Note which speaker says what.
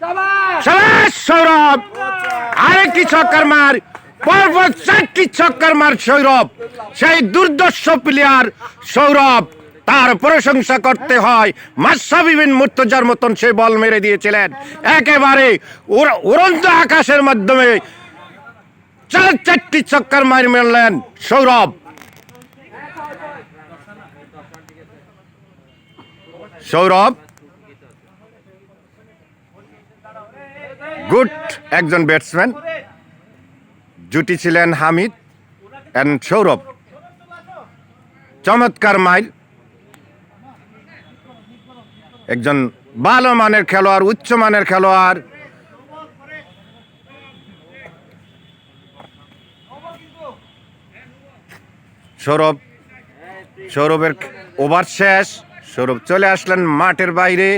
Speaker 1: শাবাশ সৌরভ, আরেকটি ছক্কার মার, পরপর 4টি ছক্কার মার সৌরভ। সেই দুর্দর্শ প্লেয়ার সৌরভ, তার প্রশংসা করতে হয়। মাশরাফি বিন মুর্তজার মতন সে বল মেরে দিয়েছিলেন একেবারে উড়ন্ত আকাশের মাধ্যমে। 4টি ছক্কার মার মারলেন সৌরভ। সৌরভ গুড একজন ব্যাটসম্যান। জুটি ছিলেন হামিদ এন্ড সৌরভ। চমৎকার মাইল, একজন ভালো মানের খেলোয়াড়, উচ্চ মানের খেলোয়াড়। সৌরভের ওভার শেষ। সৌরভ চলে আসলেন মাঠের বাইরে।